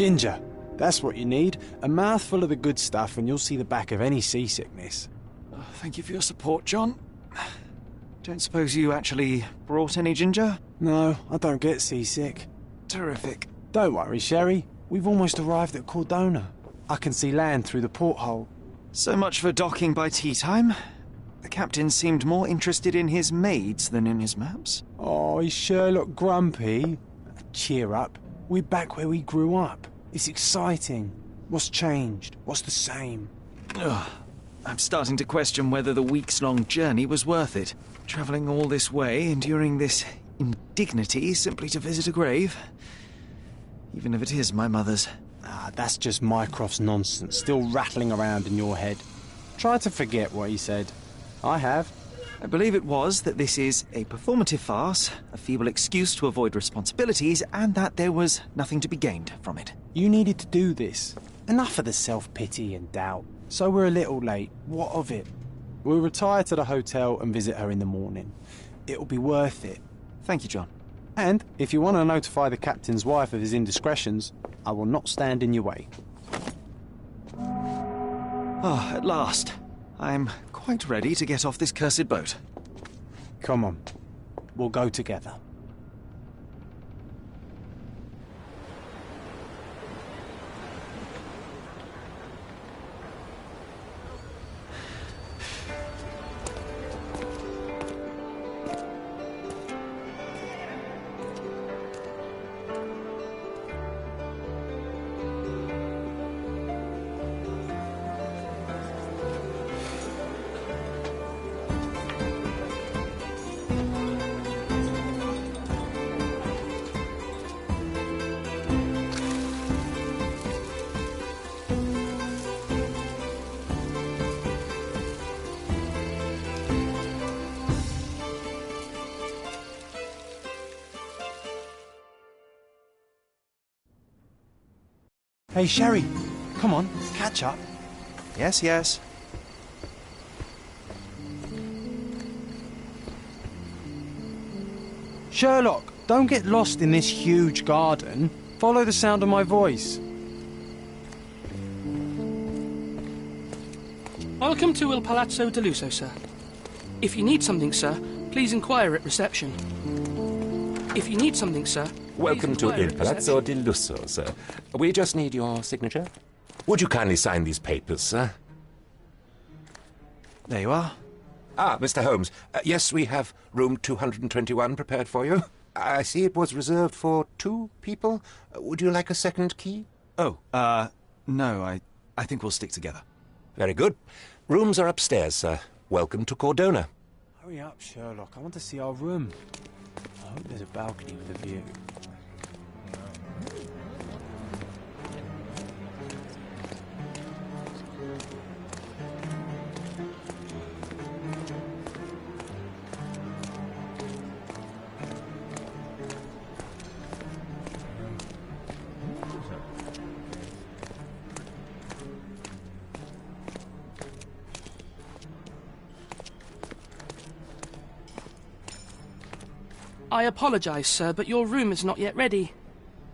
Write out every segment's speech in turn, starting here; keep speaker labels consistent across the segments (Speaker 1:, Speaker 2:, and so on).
Speaker 1: Ginger. That's what you need. A mouthful of the good stuff and you'll see the back of any seasickness.
Speaker 2: Oh, thank you for your support, John. Don't suppose you actually brought any ginger?
Speaker 1: No, I don't get seasick.
Speaker 2: Terrific.
Speaker 1: Don't worry, Sherry. We've almost arrived at Cordona. I can see land through the porthole.
Speaker 2: So much for docking by tea time. The captain seemed more interested in his maids than in his maps.
Speaker 1: Oh, is Sherlock grumpy? Cheer up. We're back where we grew up. It's exciting. What's changed? What's the same?
Speaker 2: Ugh. I'm starting to question whether the weeks-long journey was worth it. Travelling all this way, enduring this indignity simply to visit a grave. Even if it is my mother's.
Speaker 1: Ah, that's just Mycroft's nonsense, still rattling around in your head. Try to forget what he said. I have.
Speaker 2: I believe it was that this is a performative farce, a feeble excuse to avoid responsibilities, and that there was nothing to be gained from it.
Speaker 1: You needed to do this. Enough of the self-pity and doubt. So we're a little late. What of it? We'll retire to the hotel and visit her in the morning. It'll be worth it.
Speaker 2: Thank you, John.
Speaker 1: And if you want to notify the captain's wife of his indiscretions, I will not stand in your way.
Speaker 2: Ah, at last. I'm quite ready to get off this cursed boat.
Speaker 1: Come on. We'll go together. Hey, Sherry. Come on, catch up.
Speaker 2: Yes, yes.
Speaker 1: Sherlock, don't get lost in this huge garden. Follow the sound of my voice.
Speaker 3: Welcome to Il Palazzo de Lusso, sir. If you need something, sir, please inquire at reception. If you need something, sir...
Speaker 4: Welcome to Il Palazzo di Lusso, sir. We just need your signature. Would you kindly sign these papers, sir?
Speaker 2: There you are.
Speaker 4: Ah, Mr. Holmes. Yes, we have room 221 prepared for you. I see it was reserved for 2 people. Would you like a second key?
Speaker 2: Oh, no, I think we'll stick together.
Speaker 4: Very good. Rooms are upstairs, sir. Welcome to Cordona.
Speaker 1: Hurry up, Sherlock. I want to see our room. I hope there's a balcony with a view.
Speaker 3: I apologise, sir, but your room is not yet ready.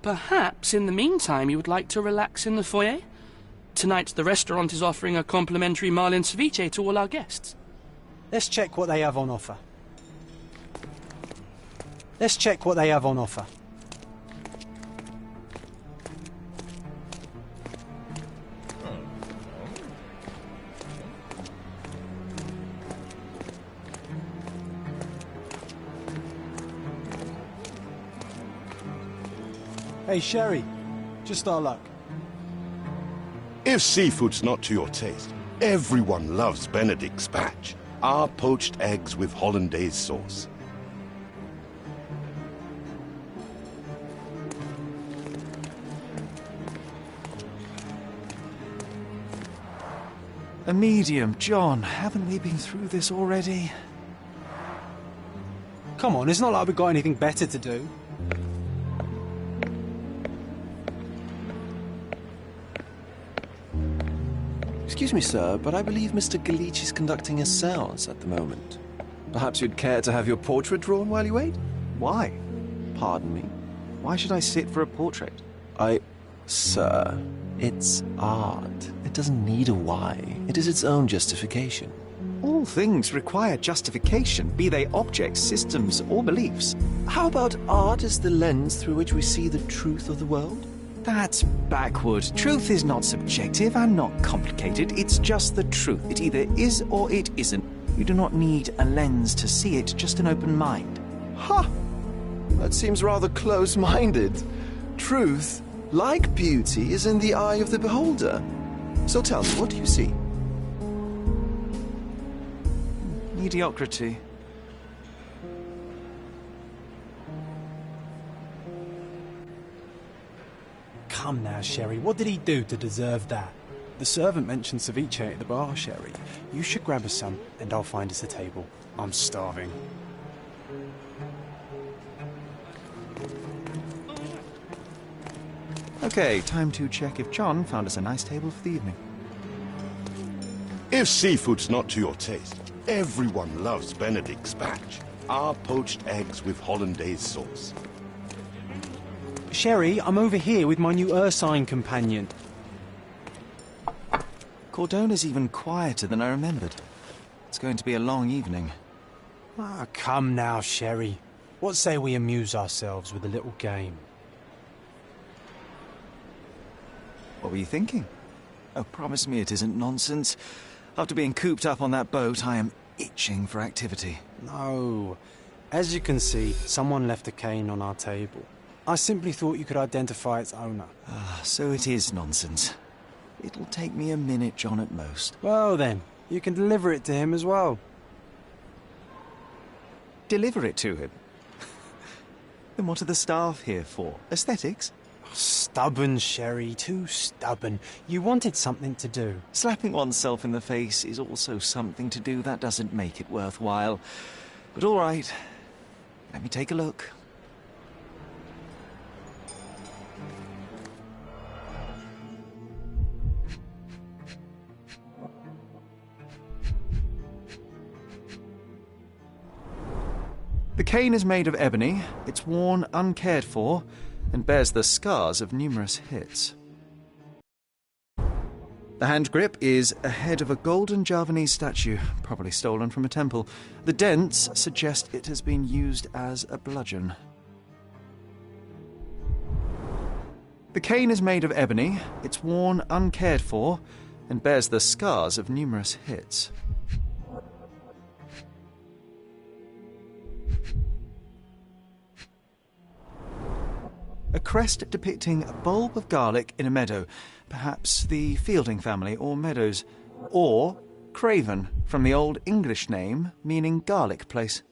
Speaker 3: Perhaps, in the meantime, you would like to relax in the foyer? Tonight, the restaurant is offering a complimentary marlin ceviche to all our guests.
Speaker 1: Let's check what they have on offer. Let's check what they have on offer. Hey, Sherry. Just our luck.
Speaker 5: If seafood's not to your taste, everyone loves Benedict's batch. Our poached eggs with hollandaise sauce.
Speaker 2: A medium, John. Haven't we been through this already?
Speaker 1: Come on, it's not like we've got anything better to do.
Speaker 6: Excuse me, sir, but I believe Mr. Galich is conducting a séance at the moment. Perhaps you'd care to have your portrait drawn while you wait?
Speaker 2: Why?
Speaker 6: Pardon me?
Speaker 2: Why should I sit for a portrait?
Speaker 6: I Sir, it's art. It doesn't need a why. It is its own justification.
Speaker 2: All things require justification, be they objects, systems, or beliefs.
Speaker 6: How about art as the lens through which we see the truth of the world?
Speaker 2: That's backward. Truth is not subjective and not complicated. It's just the truth. It either is or it isn't. You do not need a lens to see it, just an open mind.
Speaker 6: Ha! That seems rather close-minded. Truth, like beauty, is in the eye of the beholder. So tell me, what do you see?
Speaker 2: Mediocrity.
Speaker 1: Come now, Sherry, what did he do to deserve that? The servant mentioned ceviche at the bar, Sherry. You should grab us some, and I'll find us a table. I'm starving.
Speaker 2: Okay, time to check if John found us a nice table for the evening.
Speaker 5: If seafood's not to your taste, everyone loves Benedict spatch. Our poached eggs with hollandaise sauce.
Speaker 1: Sherry, I'm over here with my new Ursine companion.
Speaker 2: Cordona's even quieter than I remembered. It's going to be a long evening.
Speaker 1: Ah, come now, Sherry. What say we amuse ourselves with a little game?
Speaker 2: What were you thinking? Oh, promise me it isn't nonsense. After being cooped up on that boat, I am itching for activity.
Speaker 1: No. As you can see, someone left a cane on our table. I simply thought you could identify its owner.
Speaker 2: Ah, so it is nonsense. It'll take me a minute, John, at most.
Speaker 1: Well then, you can deliver it to him as well.
Speaker 2: Deliver it to him? Then what are the staff here for? Aesthetics?
Speaker 1: Stubborn, Sherry, too stubborn. You wanted something to do.
Speaker 2: Slapping oneself in the face is also something to do. That doesn't make it worthwhile. But all right, let me take a look. The cane is made of ebony, it's worn uncared for, and bears the scars of numerous hits. The hand grip is a head of a golden Javanese statue, probably stolen from a temple. The dents suggest it has been used as a bludgeon. The cane is made of ebony, it's worn uncared for, and bears the scars of numerous hits. A crest depicting a bulb of garlic in a meadow, perhaps the Fielding family or Meadows, or Craven, from the Old English name meaning garlic place.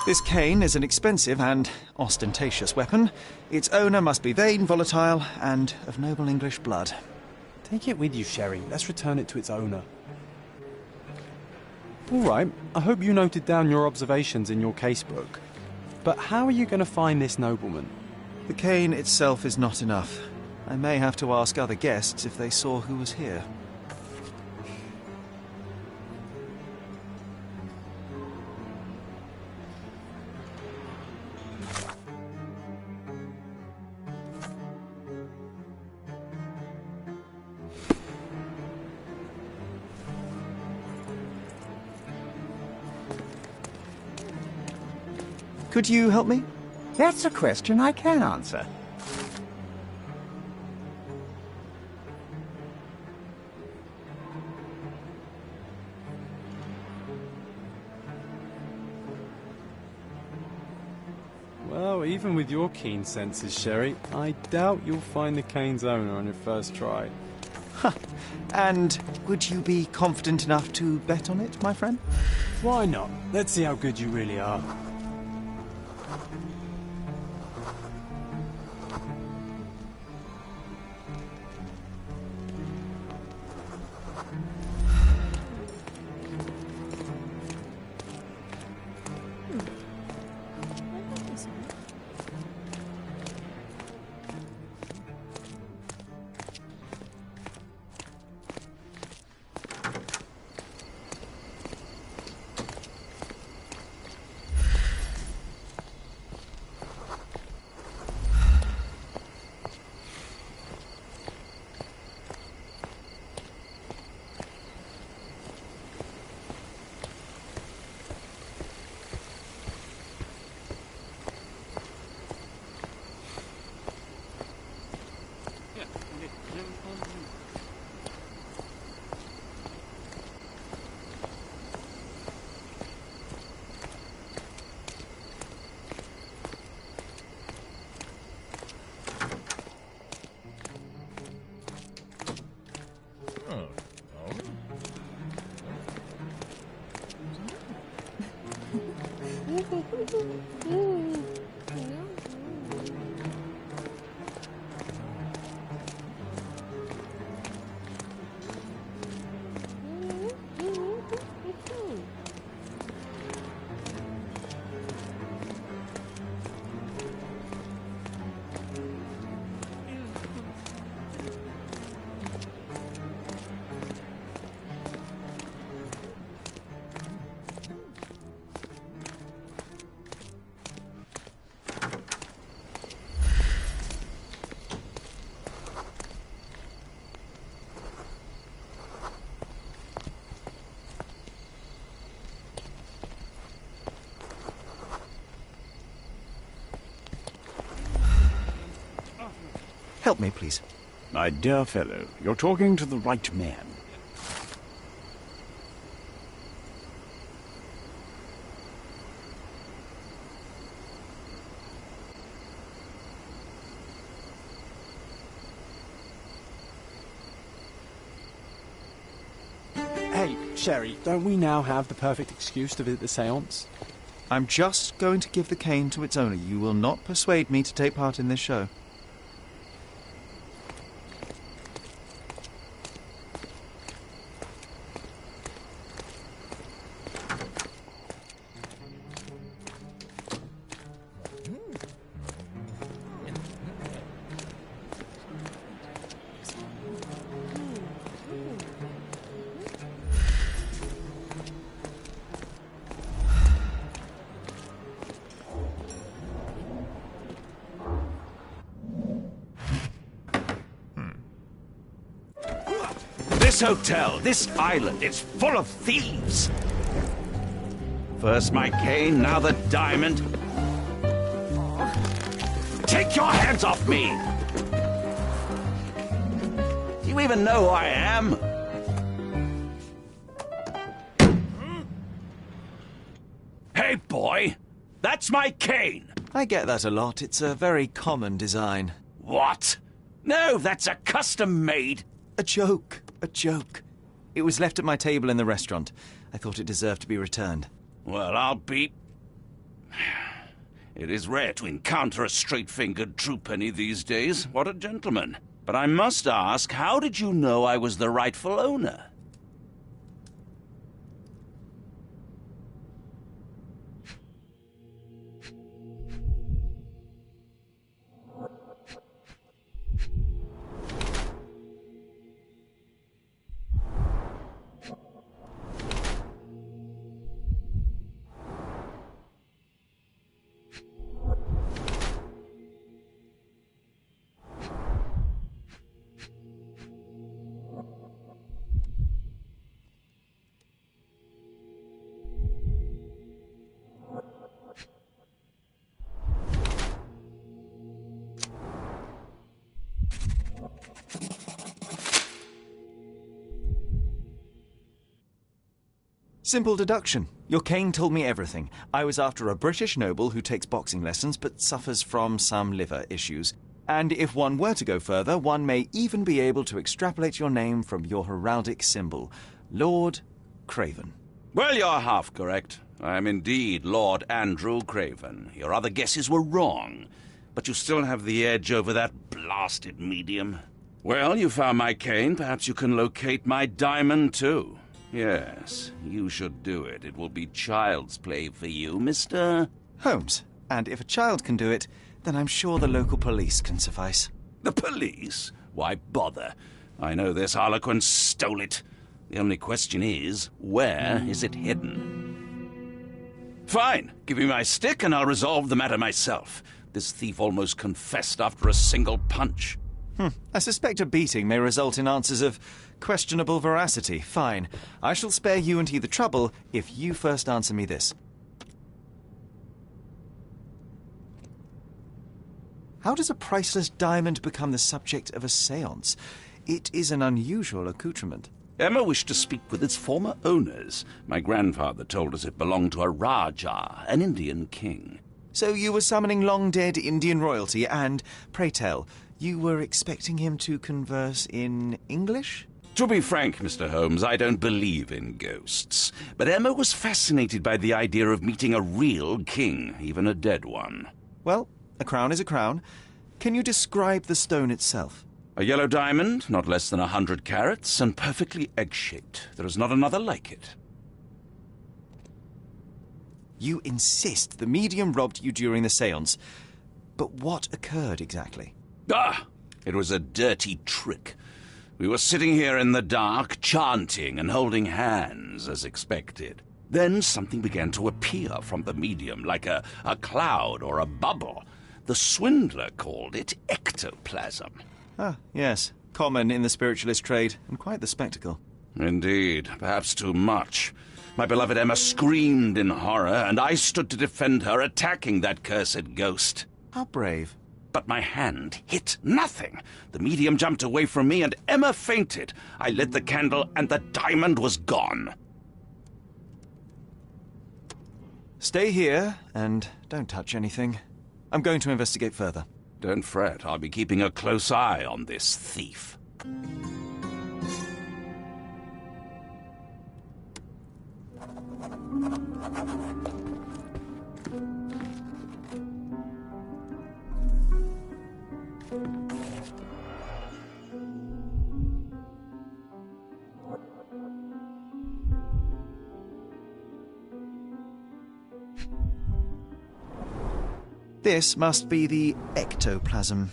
Speaker 2: This cane is an expensive and ostentatious weapon. Its owner must be vain, volatile, and of noble English blood.
Speaker 1: Take it with you, Sherry. Let's return it to its owner. All right, I hope you noted down your observations in your casebook. But how are you going to find this nobleman?
Speaker 2: The cane itself is not enough. I may have to ask other guests if they saw who was here. Could you help me?
Speaker 7: That's a question I can answer.
Speaker 1: Well, even with your keen senses, Sherry, I doubt you'll find the cane's owner on your first try.
Speaker 2: And would you be confident enough to bet on it, my friend?
Speaker 1: Why not? Let's see how good you really are.
Speaker 2: Help me, please.
Speaker 7: My dear fellow, you're talking to the right man.
Speaker 1: Hey, Sherry, don't we now have the perfect excuse to visit the séance?
Speaker 2: I'm just going to give the cane to its owner. You will not persuade me to take part in this show.
Speaker 8: This hotel, this island, it's full of thieves. First my cane, now the diamond. Take your hands off me! Do you even know who I am? Hey, boy! That's my cane!
Speaker 2: I get that a lot. It's a very common design.
Speaker 8: What? No, that's a custom-made...
Speaker 2: A joke. A joke. It was left at my table in the restaurant. I thought it deserved to be returned.
Speaker 8: Well, I'll be... It is rare to encounter a straight-fingered true penny these days. What a gentleman. But I must ask, how did you know I was the rightful owner?
Speaker 2: Simple deduction. Your cane told me everything. I was after a British noble who takes boxing lessons but suffers from some liver issues. And if one were to go further, one may even be able to extrapolate your name from your heraldic symbol, Lord Craven.
Speaker 8: Well, you're half correct. I am indeed Lord Andrew Craven. Your other guesses were wrong. But you still have the edge over that blasted medium. Well, you found my cane. Perhaps you can locate my diamond, too. Yes, you should do it. It will be child's play for you, Mr.
Speaker 2: Holmes. And if a child can do it, then I'm sure the local police can suffice.
Speaker 8: The police? Why bother? I know this harlequin stole it. The only question is, where is it hidden? Fine. Give me my stick and I'll resolve the matter myself. This thief almost confessed after a single punch.
Speaker 2: I suspect a beating may result in answers of questionable veracity. Fine. I shall spare you and he the trouble if you first answer me this. How does a priceless diamond become the subject of a séance? It is an unusual accoutrement.
Speaker 8: Emma wished to speak with its former owners. My grandfather told us it belonged to a Rajah, an Indian king.
Speaker 2: So you were summoning long-dead Indian royalty, and, pray tell, you were expecting him to converse in English?
Speaker 8: To be frank, Mr. Holmes, I don't believe in ghosts. But Emma was fascinated by the idea of meeting a real king, even a dead one.
Speaker 2: Well, a crown is a crown. Can you describe the stone itself?
Speaker 8: A yellow diamond, not less than 100 carats, and perfectly egg-shaped. There is not another like it.
Speaker 2: You insist the medium robbed you during the séance. But what occurred exactly?
Speaker 8: It was a dirty trick. We were sitting here in the dark, chanting and holding hands, as expected. Then something began to appear from the medium, like a cloud or a bubble. The swindler called it ectoplasm.
Speaker 2: Ah, yes. Common in the spiritualist trade, and quite the spectacle.
Speaker 8: Indeed, perhaps too much. My beloved Emma screamed in horror, and I stood to defend her, attacking that cursed ghost.
Speaker 2: How brave.
Speaker 8: But my hand hit nothing. The medium jumped away from me, and Emma fainted. I lit the candle, and the diamond was gone.
Speaker 2: Stay here, and don't touch anything. I'm going to investigate further.
Speaker 8: Don't fret, I'll be keeping a close eye on this thief.
Speaker 2: This must be the ectoplasm.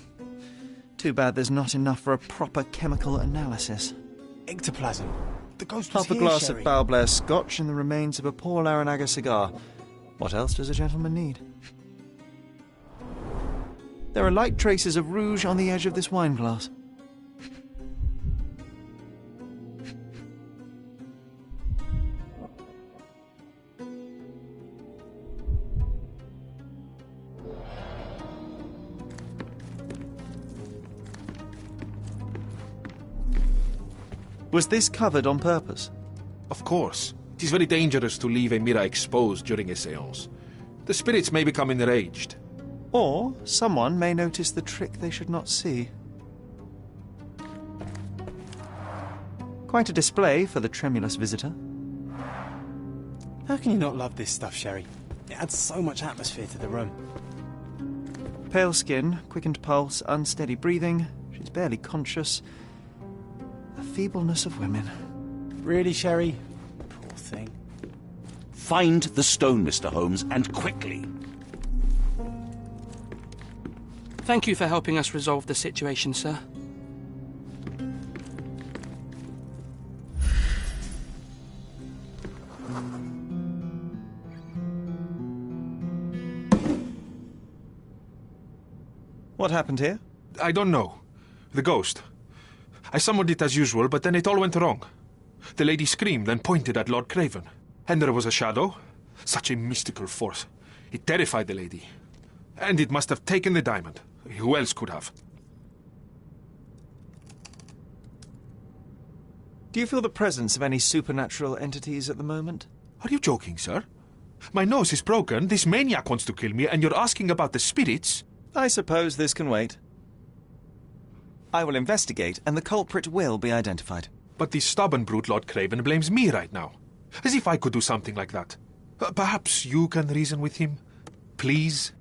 Speaker 2: Too bad there's not enough for a proper chemical analysis.
Speaker 1: Ectoplasm. The ghost was
Speaker 2: Half a
Speaker 1: here,
Speaker 2: glass
Speaker 1: Sherry.
Speaker 2: of Balblair Scotch and the remains of a Paul Aranaga cigar. What else does a gentleman need? There are light traces of rouge on the edge of this wine glass. Was this covered on purpose?
Speaker 9: Of course. It is very dangerous to leave a mirror exposed during a séance. The spirits may become enraged.
Speaker 2: Or someone may notice the trick they should not see. Quite a display for the tremulous visitor.
Speaker 1: How can you not love this stuff, Sherry? It adds so much atmosphere to the room.
Speaker 2: Pale skin, quickened pulse, unsteady breathing. She's barely conscious. The feebleness of women.
Speaker 1: Really, Sherry? Poor thing.
Speaker 8: Find the stone, Mr. Holmes, and quickly.
Speaker 3: Thank you for helping us resolve the situation, sir.
Speaker 2: What happened here?
Speaker 9: I don't know. The ghost. I summoned it as usual, but then it all went wrong. The lady screamed and pointed at Lord Craven. And there was a shadow. Such a mystical force. It terrified the lady. And it must have taken the diamond. Who else could have?
Speaker 2: Do you feel the presence of any supernatural entities at the moment?
Speaker 9: Are you joking, sir? My nose is broken, this maniac wants to kill me, and you're asking about the spirits?
Speaker 2: I suppose this can wait. I will investigate, and the culprit will be identified.
Speaker 9: But the stubborn brute Lord Craven blames me right now. As if I could do something like that. Perhaps you can reason with him? Please?